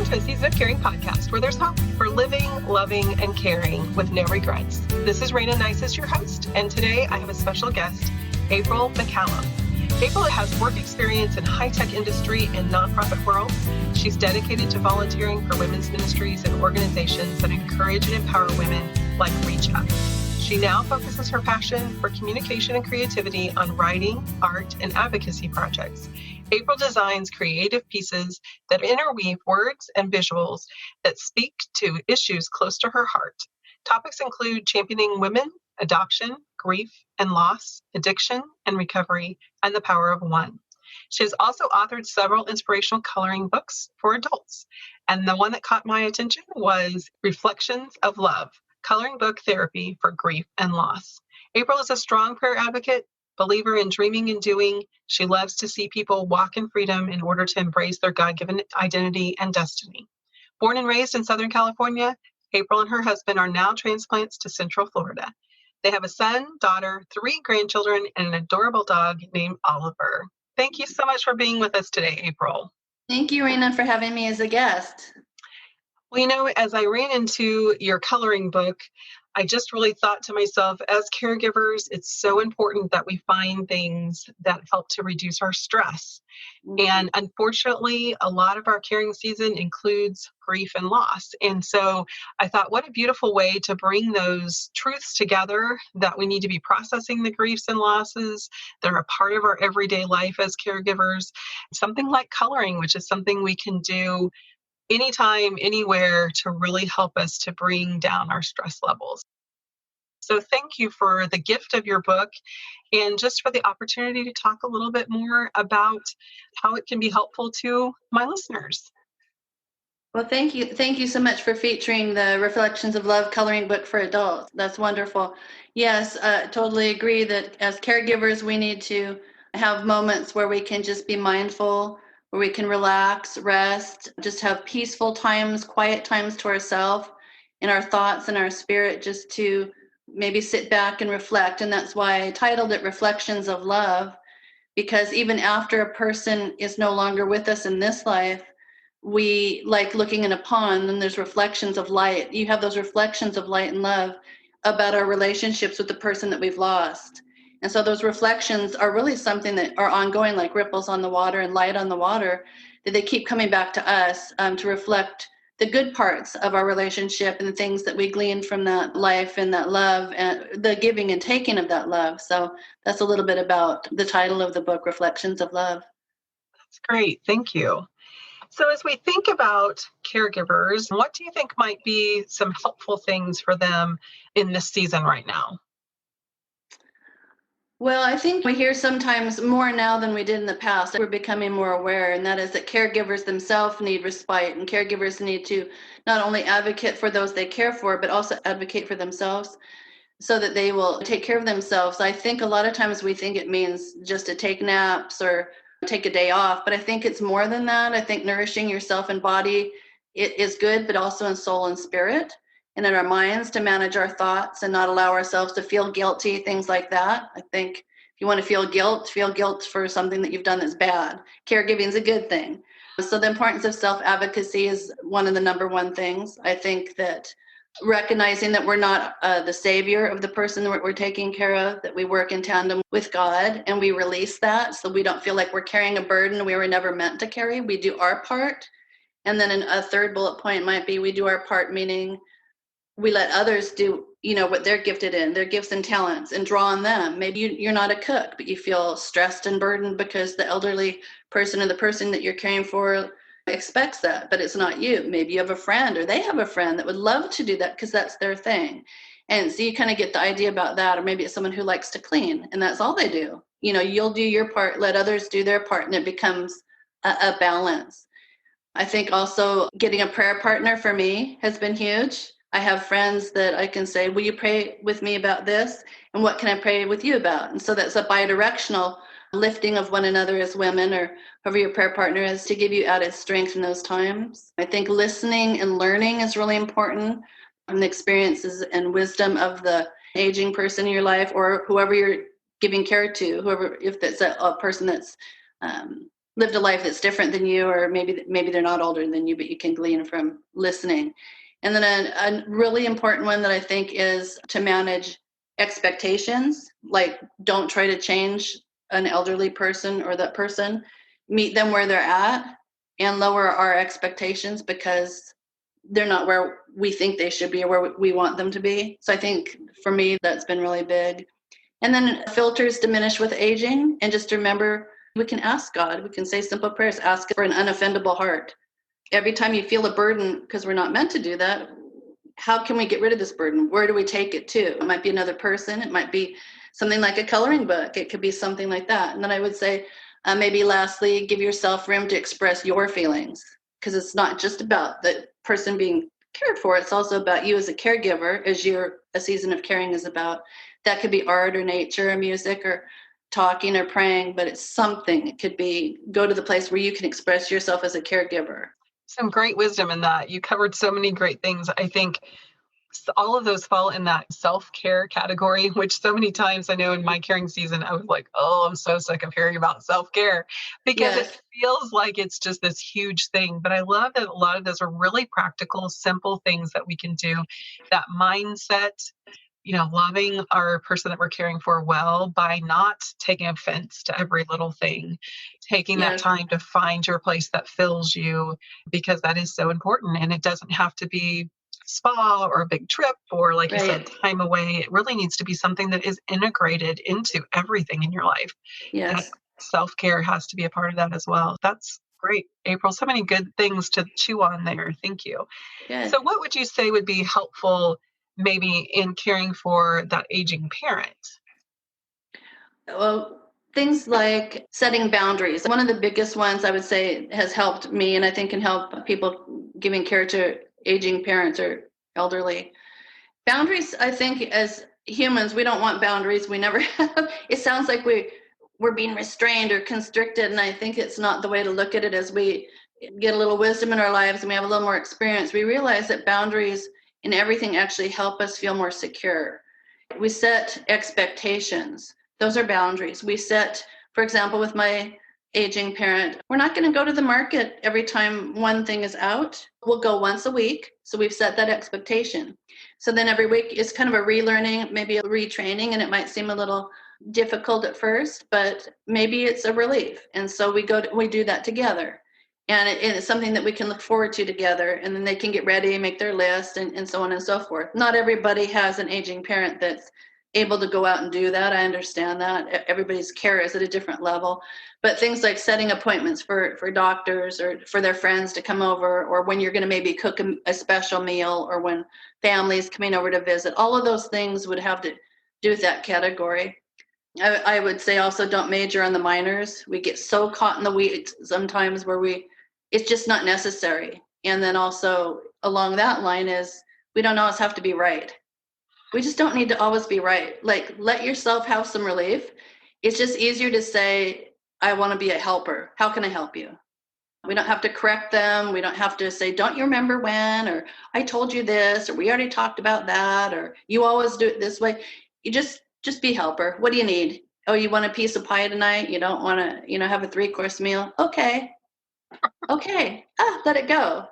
to a Season of Caring podcast where there's hope for living, loving, and caring with no regrets. This is Rayna Neises, your host, and today I have a special guest, April McCallum. April has work experience in high-tech industry and nonprofit world. She's dedicated to volunteering for women's ministries and organizations that encourage and empower women like Reach Up. She now focuses her passion for communication and creativity on writing, art, and advocacy projects. April designs creative pieces that interweave words and visuals that speak to issues close to her heart. Topics include championing women, adoption, grief and loss, addiction and recovery, and the power of one. She has also authored several inspirational coloring books for adults. And the one that caught my attention was Reflections of Love, Coloring Book Therapy for Grief and Loss. April is a strong prayer advocate, believer in dreaming and doing. She loves to see people walk in freedom in order to embrace their God-given identity and destiny. Born and raised in Southern California, April and her husband are now transplants to Central Florida. They have a son, daughter, 3 grandchildren, and an adorable dog named Oliver. Thank you so much for being with us today, April. Thank you, Rayna, for having me as a guest. Well, as I ran into your coloring book, I just really thought to myself, as caregivers, it's so important that we find things that help to reduce our stress. Mm-hmm. And unfortunately, a lot of our caring season includes grief and loss. And so I thought, what a beautiful way to bring those truths together, that we need to be processing the griefs and losses that are a part of our everyday life as caregivers. Something like coloring, which is something we can do anytime, anywhere, to really help us to bring down our stress levels. So thank you for the gift of your book and just for the opportunity to talk a little bit more about how it can be helpful to my listeners. Well, thank you. Thank you so much for featuring the Reflections of Love coloring book for adults. That's wonderful. Yes, totally agree that as caregivers, we need to have moments where we can just be mindful, where we can relax, rest, just have peaceful times, quiet times to ourselves in our thoughts and our spirit, just to maybe sit back and reflect. And that's why I titled it Reflections of Love, because even after a person is no longer with us in this life, we like looking in a pond and there's reflections of light. You have those reflections of light and love about our relationships with the person that we've lost. And so those reflections are really something that are ongoing, like ripples on the water and light on the water, that they keep coming back to us to reflect the good parts of our relationship and the things that we glean from that life and that love and the giving and taking of that love. So that's a little bit about the title of the book, Reflections of Love. That's great. Thank you. So as we think about caregivers, what do you think might be some helpful things for them in this season right now? Well, I think we hear sometimes more now than we did in the past. We're becoming more aware, and that is that caregivers themselves need respite, and caregivers need to not only advocate for those they care for, but also advocate for themselves so that they will take care of themselves. I think a lot of times we think it means just to take naps or take a day off, but I think it's more than that. I think nourishing yourself in body it is good, but also in soul and spirit. And in our minds to manage our thoughts and not allow ourselves to feel guilty, things like that. I think if you want to feel guilt for something that you've done that's bad. Caregiving is a good thing. So the importance of self-advocacy is one of the number one things. I think that recognizing that we're not the savior of the person that we're taking care of, that we work in tandem with God and we release that so we don't feel like we're carrying a burden we were never meant to carry. We do our part. And then a third bullet point might be we do our part, meaning we let others do, what they're gifted in, their gifts and talents, and draw on them. Maybe you're not a cook, but you feel stressed and burdened because the elderly person or the person that you're caring for expects that, but it's not you. Maybe you have a friend or they have a friend that would love to do that because that's their thing. And so you kind of get the idea about that. Or maybe it's someone who likes to clean and that's all they do. You'll do your part, let others do their part, and it becomes a balance. I think also getting a prayer partner for me has been huge. I have friends that I can say, will you pray with me about this? And what can I pray with you about? And so that's a bidirectional lifting of one another as women or whoever your prayer partner is to give you added strength in those times. I think listening and learning is really important from the experiences and wisdom of the aging person in your life or whoever you're giving care to, if that's a person that's lived a life that's different than you, or maybe they're not older than you, but you can glean from listening. And then a really important one that I think is to manage expectations. Like, don't try to change an elderly person or that person. Meet them where they're at and lower our expectations because they're not where we think they should be or where we want them to be. So I think for me, that's been really big. And then filters diminish with aging. And just remember, we can ask God, we can say simple prayers, ask for an unoffendable heart. Every time you feel a burden, because we're not meant to do that, how can we get rid of this burden? Where do we take it to? It might be another person. It might be something like a coloring book. It could be something like that. And then I would say, maybe lastly, give yourself room to express your feelings, because it's not just about the person being cared for. It's also about you as a caregiver, as a season of caring is about. That could be art or nature or music or talking or praying, but it's something. It could be go to the place where you can express yourself as a caregiver. Some great wisdom in that. You covered so many great things. I think all of those fall in that self-care category, which so many times I know in my caring season, I was like, oh, I'm so sick of hearing about self-care because Yes. it feels like it's just this huge thing. But I love that a lot of those are really practical, simple things that we can do. That mindset, loving our person that we're caring for well by not taking offense to every little thing, taking that Yes. time to find your place that fills you, because that is so important. And it doesn't have to be spa or a big trip or, like you said, Right. time away. It really needs to be something that is integrated into everything in your life. That Yes. self-care has to be a part of that as well. That's great, April. So many good things to chew on there. Thank you. Good. So what would you say would be helpful maybe in caring for that aging parent? Well, things like setting boundaries. One of the biggest ones I would say has helped me, and I think can help people giving care to aging parents or elderly. Boundaries, I think, as humans, we don't want boundaries. We never have. It sounds like we're being restrained or constricted, and I think it's not the way to look at it. As we get a little wisdom in our lives and we have a little more experience, we realize that boundaries in everything actually help us feel more secure. We set expectations. Those are boundaries. We set, for example, with my aging parent, we're not going to go to the market every time one thing is out. We'll go once a week. So we've set that expectation. So then every week is kind of a relearning, maybe a retraining, and it might seem a little difficult at first, but maybe it's a relief. And so we do that together. And it's something that we can look forward to together, and then they can get ready, make their list, and so on and so forth. Not everybody has an aging parent that's able to go out and do that. I understand that. Everybody's care is at a different level. But things like setting appointments for doctors or for their friends to come over, or when you're going to maybe cook a special meal, or when families coming over to visit, all of those things would have to do with that category. I would say also don't major on the minors. We get so caught in the weeds sometimes where it's just not necessary. And then also along that line is we don't always have to be right. We just don't need to always be right. Like, let yourself have some relief. It's just easier to say, I want to be a helper. How can I help you? We don't have to correct them. We don't have to say, don't you remember when, or I told you this, or we already talked about that, or you always do it this way. You just be helper. What do you need? Oh, you want a piece of pie tonight? You don't want to, have a 3-course meal? Okay. Let it go.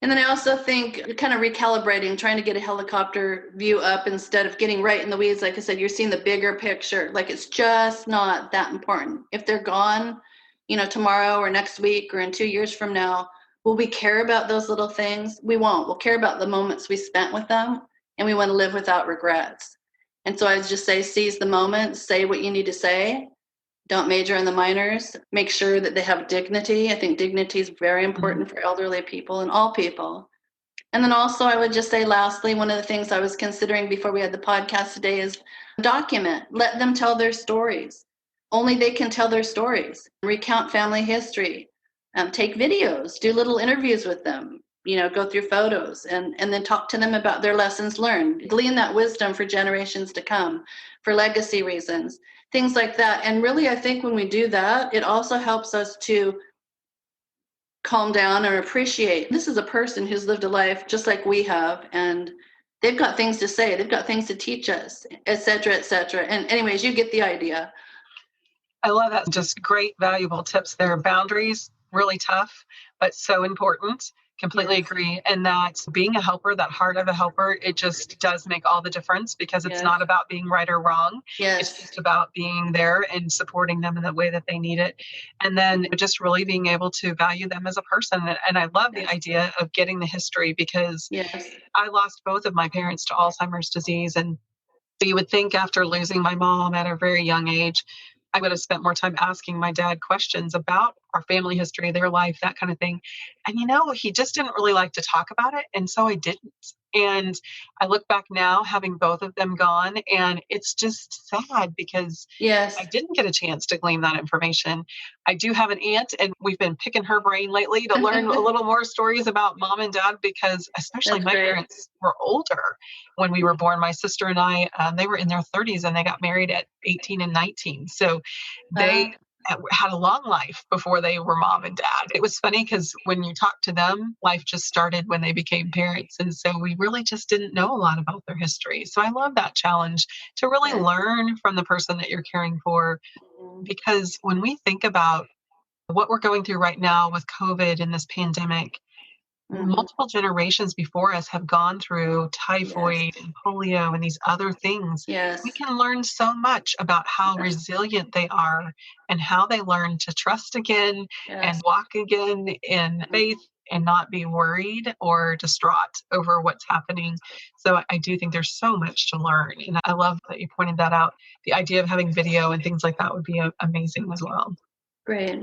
And then I also think kind of recalibrating, trying to get a helicopter view up instead of getting right in the weeds. Like I said, you're seeing the bigger picture. Like, it's just not that important. If they're gone, tomorrow or next week or in 2 years from now, will we care about those little things? We won't. We'll care about the moments we spent with them, and we want to live without regrets. And so I would just say, seize the moment, say what you need to say. Don't major in the minors. Make sure that they have dignity. I think dignity is very important for elderly people and all people. And then also I would just say, lastly, one of the things I was considering before we had the podcast today is document. Let them tell their stories. Only they can tell their stories. Recount family history. Take videos. Do little interviews with them. Go through photos and then talk to them about their lessons learned. Glean that wisdom for generations to come, for legacy reasons, things like that. And really, I think when we do that, it also helps us to calm down and appreciate this is a person who's lived a life just like we have, and they've got things to say, they've got things to teach us, et cetera, et cetera. And anyways, you get the idea. I love that. Just great, valuable tips there. Boundaries, really tough, but so important. Completely Yes, agree. And that being a helper, that heart of a helper, it just does make all the difference because it's yes, not about being right or wrong. It's yes, just about being there and supporting them in the way that they need it. And then just really being able to value them as a person. And I love the yes, idea of getting the history because yes. I lost both of my parents to Alzheimer's disease. And so you would think after losing my mom at a very young age, I would have spent more time asking my dad questions about our family history, their life, that kind of thing. And he just didn't really like to talk about it. And so I didn't. And I look back now, having both of them gone, and it's just sad because I Yes. didn't get a chance to glean that information. I do have an aunt, and we've been picking her brain lately to learn a little more stories about mom and dad because, especially That's my great. parents were older when we were born. My sister and I, they were in their 30s and they got married at 18 and 19. So they Uh, had a long life before they were mom and dad. It was funny because when you talk to them, life just started when they became parents. And so we really just didn't know a lot about their history. So I love that challenge to really yes. learn from the person that you're caring for. Because when we think about what we're going through right now with COVID and this pandemic, Mm-hmm. multiple generations before us have gone through Yes. typhoid and polio and these other things. We Yes. can learn so much about how Yes. resilient they are and how they learn to trust again and Yes. walk again in Mhm. faith and not be worried or distraught over what's happening. So I do think there's so much to learn. And I love that you pointed that out. The idea of having video and things like that would be amazing as well. Great.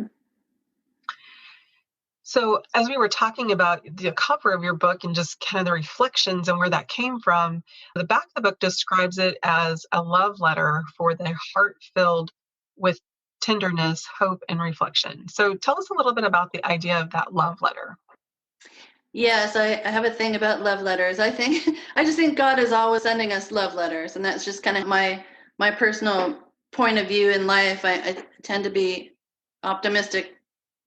So, as we were talking about the cover of your book and just kind of the reflections and where that came from, the back of the book describes it as a love letter for the heart filled with tenderness, hope, and reflection. So, tell us a little bit about the idea of that love letter. Yes, I have a thing about love letters. I think I just think God is always sending us love letters, and that's just kind of my personal point of view in life. I tend to be optimistic,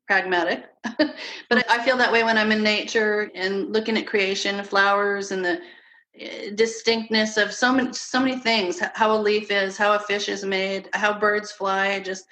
pragmatic, Mm. but I feel that way when I'm in nature and looking at creation, flowers, and the distinctness of so many things. How a leaf is, how a fish is made, how birds fly, just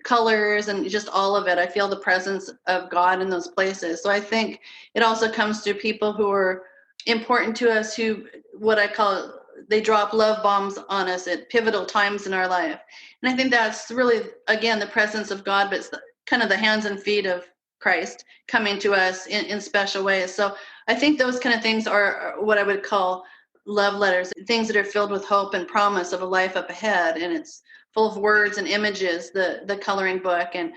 colors and just all of it. I feel the presence of God in those places. So I think it also comes through people who are important to us, who what I call they drop love bombs on us at pivotal times in our life. And I think that's really, again, the presence of God, but it's kind of the hands and feet of Christ coming to us in special ways. So I think those kind of things are what I would call love letters, things that are filled with hope and promise of a life up ahead. And it's full of words and images, the coloring book and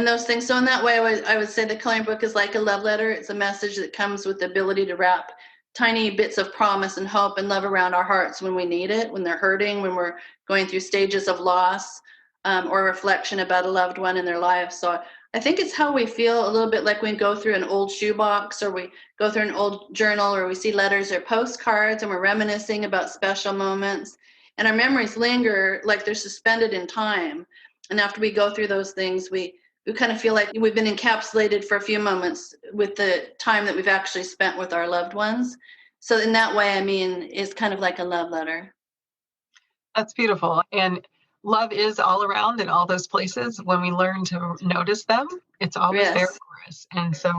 those things. So in that way, I would say the coloring book is like a love letter. It's a message that comes with the ability to wrap tiny bits of promise and hope and love around our hearts when we need it, when they're hurting, when we're going through stages of loss, or reflection about a loved one in their life. So I think it's how we feel a little bit like we go through an old shoebox, or we go through an old journal, or we see letters or postcards and we're reminiscing about special moments. And our memories linger like they're suspended in time. And after we go through those things, we kind of feel like we've been encapsulated for a few moments with the time that we've actually spent with our loved ones. So in that way, I mean, it's kind of like a love letter. That's beautiful. And love is all around in all those places. When we learn to notice them, it's always there Yes. for us. And so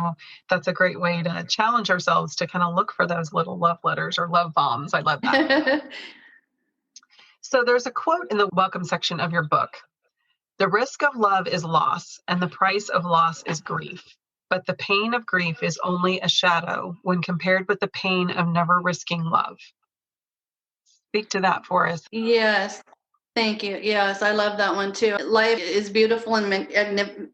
that's a great way to challenge ourselves to kind of look for those little love letters or love bombs. I love that. So there's a quote in the welcome section of your book. The risk of love is loss, and the price of loss is grief. But the pain of grief is only a shadow when compared with the pain of never risking love. Speak to that for us. Yes. Thank you. Yes, I love that one too. Life is beautiful and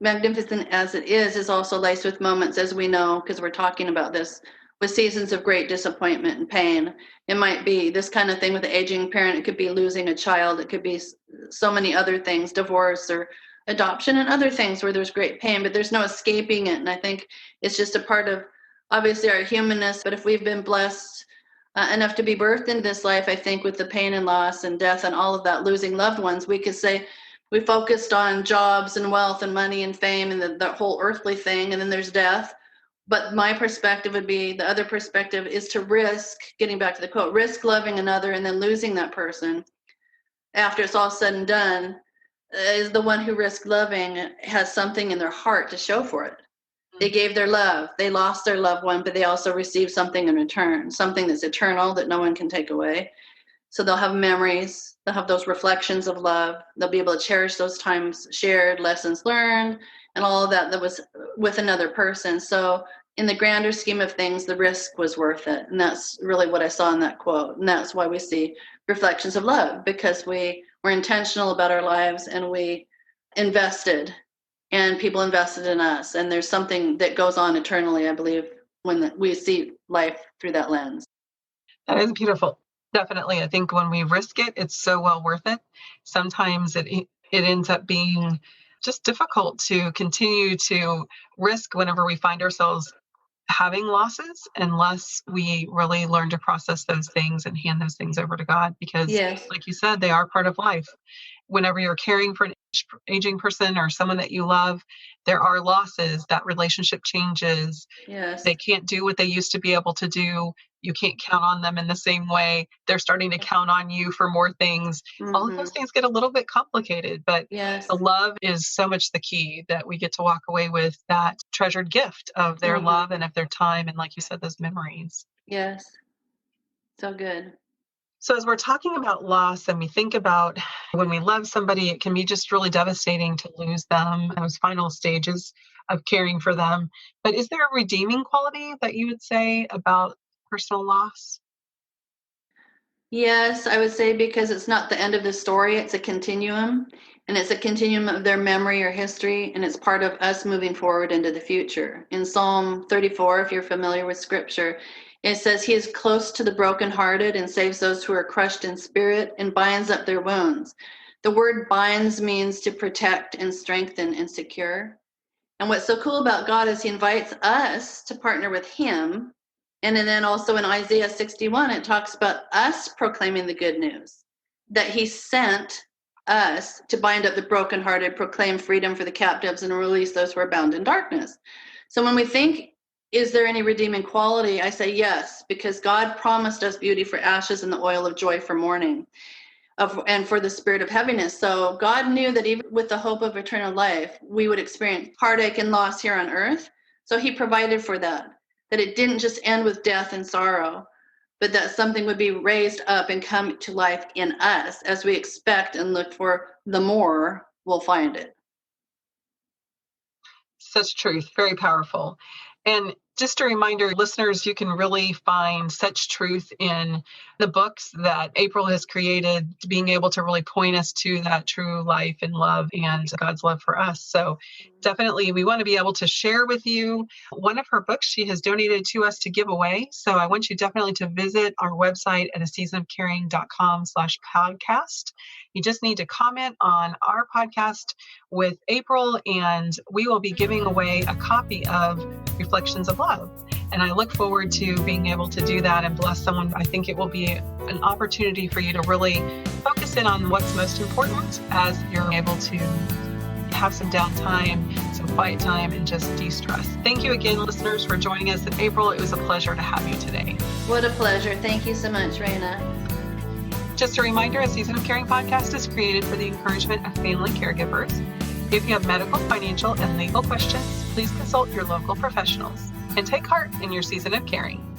magnificent as it is also laced with moments, as we know, because we're talking about this, with seasons of great disappointment and pain. It might be this kind of thing with an aging parent. It could be losing a child. It could be so many other things, divorce or adoption and other things where there's great pain, but there's no escaping it. And I think it's just a part of obviously our humanness. But if we've been blessed enough to be birthed into this life, I think with the pain and loss and death and all of that, losing loved ones, we could say we focused on jobs and wealth and money and fame and the whole earthly thing, and then there's death. But my perspective would be, the other perspective is to risk, getting back to the quote, risk loving another and then losing that person after it's all said and done, is the one who risked loving has something in their heart to show for it. They gave their love. They lost their loved one, but they also received something in return, something that's eternal that no one can take away. So they'll have memories. They'll have those reflections of love. They'll be able to cherish those times shared, lessons learned, and all of that was with another person. So in the grander scheme of things, the risk was worth it. And that's really what I saw in that quote. And that's why we see reflections of love, because we were intentional about our lives and we invested, and people invested in us. And there's something that goes on eternally, I believe, when we see life through that lens. That is beautiful. Definitely. I think when we risk it, it's so well worth it. Sometimes it ends up being just difficult to continue to risk whenever we find ourselves having losses, unless we really learn to process those things and hand those things over to God, because Yes. like you said, they are part of life. Whenever you're caring for an aging person or someone that you love, there are losses. That relationship changes. Yes. They can't do what they used to be able to do. You can't count on them in the same way. They're starting to count on you for more things. All of those things get a little bit complicated, but Yes. the love is so much the key, that we get to walk away with that treasured gift of their love and of their time. And like you said, those memories. Yes. So good. So as we're talking about loss and we think about when we love somebody, it can be just really devastating to lose them, those final stages of caring for them. But is there a redeeming quality that you would say about personal loss? Yes, I would say, because it's not the end of the story, it's a continuum, and it's a continuum of their memory or history, and it's part of us moving forward into the future. In Psalm 34, if you're familiar with scripture, it says, He is close to the brokenhearted and saves those who are crushed in spirit and binds up their wounds. The word binds means to protect and strengthen and secure. And what's so cool about God is He invites us to partner with Him. And then also in Isaiah 61, it talks about us proclaiming the good news, that He sent us to bind up the brokenhearted, proclaim freedom for the captives, and release those who are bound in darkness. So when we think, is there any redeeming quality? I say yes, because God promised us beauty for ashes and the oil of joy for mourning, and for the spirit of heaviness. So God knew that even with the hope of eternal life, we would experience heartache and loss here on earth. So He provided for that it didn't just end with death and sorrow, but that something would be raised up and come to life in us as we expect and look for the more, we'll find it. Such truth, very powerful. And just a reminder, listeners, you can really find such truth in the books that April has created, being able to really point us to that true life and love and God's love for us. So definitely, we want to be able to share with you one of her books she has donated to us to give away. So I want you definitely to visit our website at aseasonofcaring.com/podcast. You just need to comment on our podcast with April, and we will be giving away a copy of Reflections of Love. And I look forward to being able to do that and bless someone. I think it will be an opportunity for you to really focus in on what's most important as you're able to have some downtime, some quiet time, and just de-stress. Thank you again, listeners, for joining us in April. It was a pleasure to have you today. What a pleasure. Thank you so much, Rayna. Just a reminder, A Season of Caring podcast is created for the encouragement of family caregivers. If you have medical, financial, and legal questions, please consult your local professionals and take heart in your season of caring.